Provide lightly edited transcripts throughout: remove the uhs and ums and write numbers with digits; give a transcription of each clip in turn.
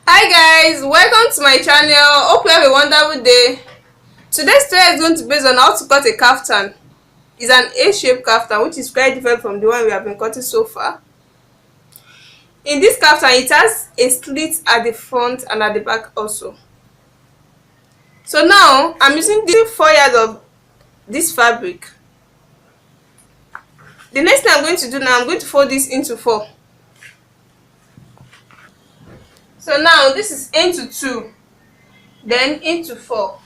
Hi guys, welcome to my channel. Hope you have a wonderful day. Today's tutorial is going to be based on how to cut a kaftan. It's an A-shaped kaftan which is quite different from the one we have been cutting so far. In this kaftan, it has a slit at the front and at the back also. So now I'm using the 4 yards of this fabric. The next thing I'm going to do now, I'm going to fold this into 4. So now this is into 2, then into 4.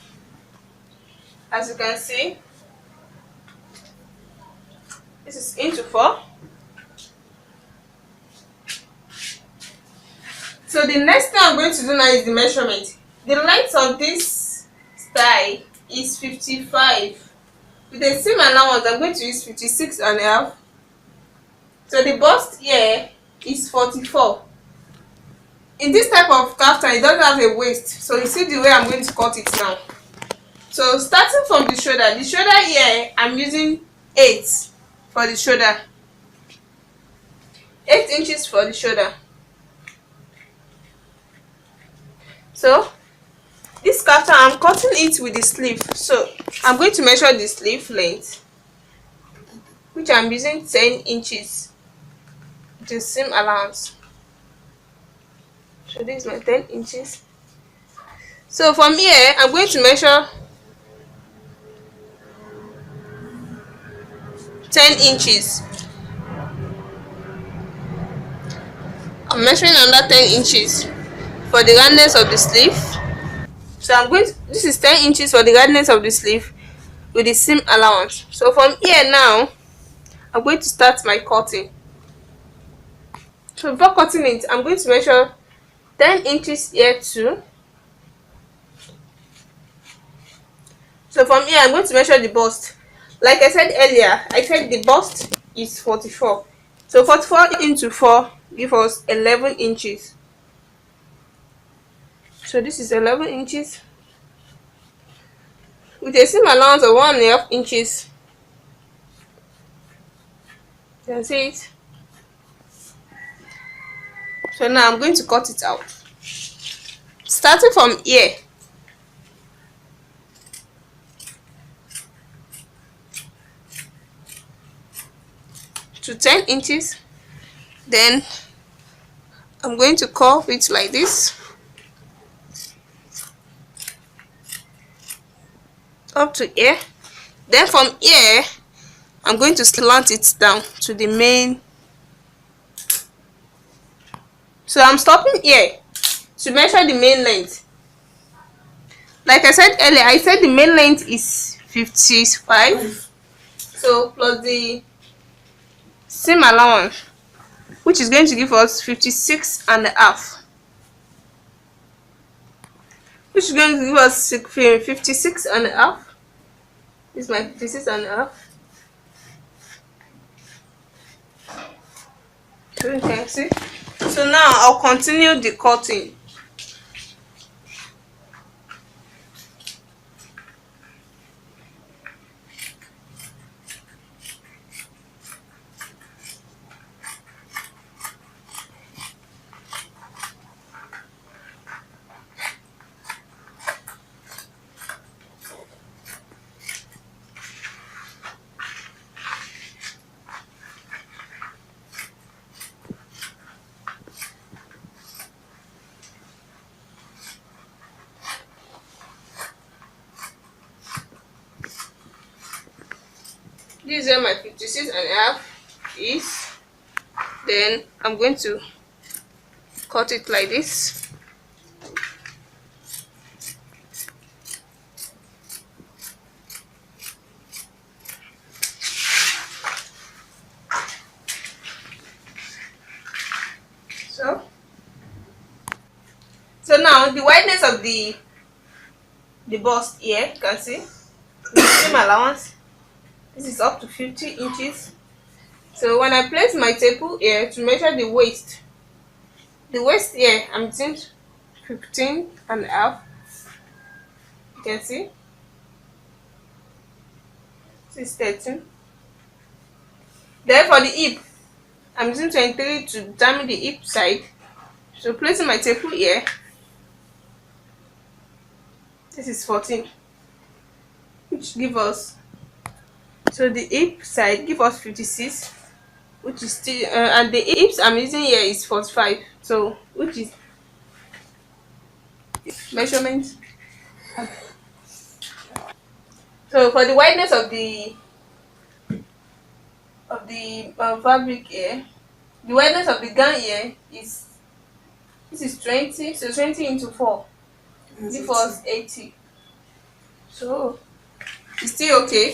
As you can see, this is into 4. So the next thing I'm going to do now is the measurement. The length of this style is 55. With the seam allowance, I'm going to use 56.5. So the bust here is 44. In this type of kaftan, it doesn't have a waist. So you see the way I'm going to cut it now. So starting from the shoulder here, I'm using 8 for the shoulder. 8 inches for the shoulder. So this kaftan, I'm cutting it with the sleeve. So I'm going to measure the sleeve length, which I'm using 10 inches. The seam allowance. So this is my 10 inches. So from here, I'm going to measure 10 inches. I'm measuring another 10 inches for the roundness of the sleeve. So this is 10 inches for the roundness of the sleeve with the seam allowance. So from here now, I'm going to start my cutting. So before cutting it, I'm going to measure 10 inches here too. So from here, I'm going to measure the bust. Like I said earlier, I said the bust is 44. So 44 into 4 give us 11 inches. So this is 11 inches. With a seam allowance of 1.5 inches. You can see it. So now I'm going to cut it out. Starting from here. To 10 inches. Then I'm going to curve it like this. Up to here. Then from here, I'm going to slant it down to the main. So I'm stopping here to measure the main length. Like I said earlier, I said the main length is 55. So plus the seam allowance, which is going to give us 56.5. Which is going to give us 56.5. This is my 56.5. So you can see. So now I'll continue the cutting. This is where my 56.5 is. Then I'm going to cut it like this. So now the wideness of the bust here, you can see the seam allowance. This is up to 50 inches. So when I place my table here to measure the waist here, I'm using 15.5. You can see this is 13. Then for the hip, I'm using 23 to determine the hip side. So placing my table here, This is 14, which give us, so the hip side give us 56, which is still and the hips I'm using here is 45, so which is measurement. So for the wideness of the fabric here, the wideness of the gown here is, this is 20, so 20 into 4 give us 80. So it's still okay.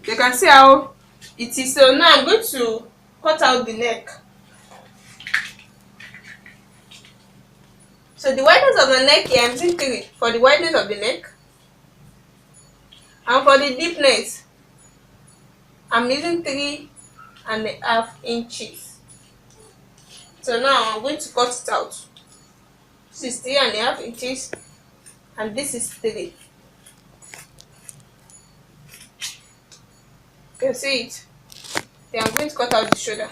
You can see how it is. So now I'm going to cut out the neck. So the wideness of the neck here, I'm using 3 for the wideness of the neck, and for the deepness I'm using 3.5 inches. So now I'm going to cut it out. This is 3.5 inches and this is 3. You can see it. Then I'm going to cut out the shoulder.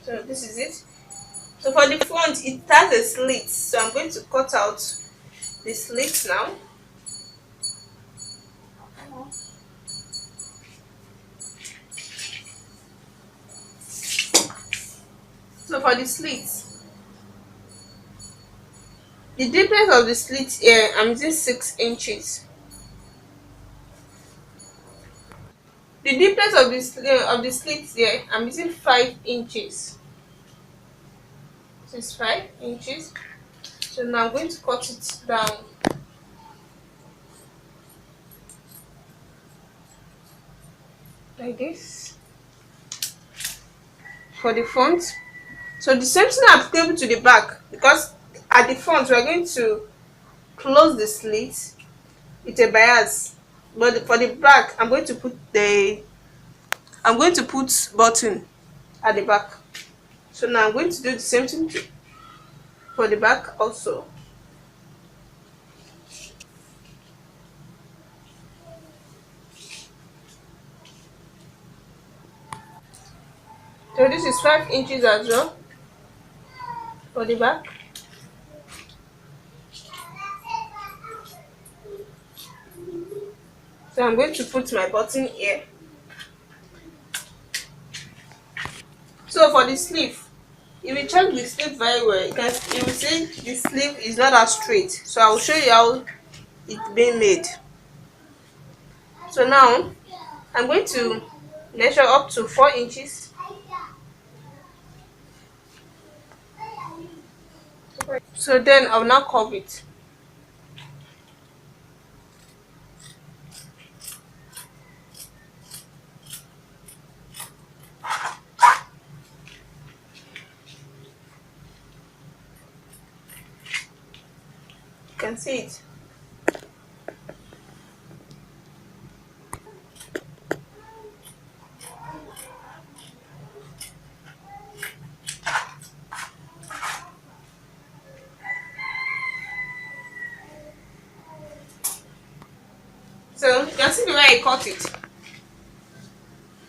So this is it. So for the front, it has a slit, so I'm going to cut out the slit now. So for the slit, the deepness of the slit here, I'm using 6 inches. The deepness of the slit here, I'm using 5 inches. This is 5 inches. So now I'm going to cut it down. Like this. For the front. So the same thing applicable to the back, because at the front we are going to close the slit with a bias, but for the back I'm going to put button at the back. So now I'm going to do the same thing for the back also. So this is 5 inches as well for the back. So I'm going to put my button here. So for the sleeve, if you check the sleeve very well, you will see the sleeve is not as straight. So I will show you how it's being made. So now I'm going to measure up to 4 inches. So then I'll now curve it. You can see it. So you can see the way I cut it.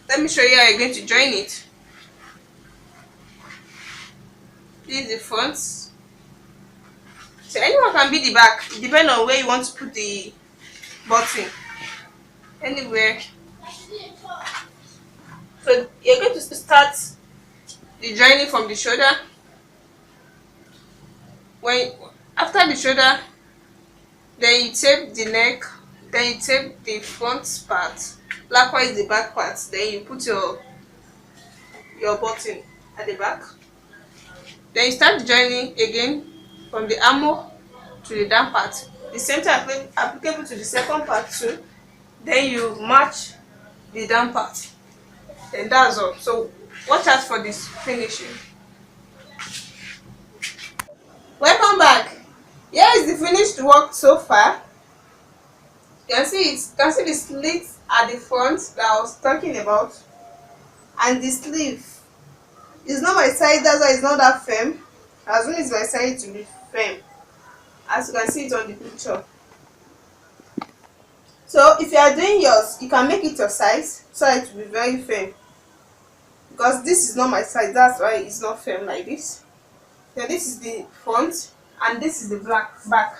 Let me show you how you're going to join it. This is the front. So anyone can be the back, depending on where you want to put the button. Anywhere. So you're going to start the joining from the shoulder. After the shoulder, then you tape the neck, then you tape the front part, likewise the back part, then you put your button at the back. Then you start the joining again from the armhole to the down part. The same thing applicable to the second part too. Then you match the down part. Then that's all. So watch out for this finishing. Welcome back. Here is the finished work so far. You can see it. You can see the slit at the front that I was talking about, and the sleeve. It's not my side, that's why it's not that firm. As soon as my side to be firm. as you can see it on the picture. So if you are doing yours, you can make it your size so it will be very firm, because this is not my size, that's why it's not firm like this. So this is the front and this is the black back,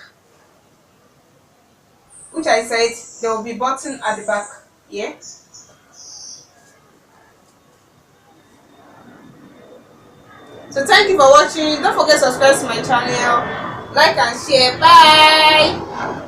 which I said there will be button at the back. Yeah. So thank you for watching. Don't forget to subscribe to my channel, like and share. Bye.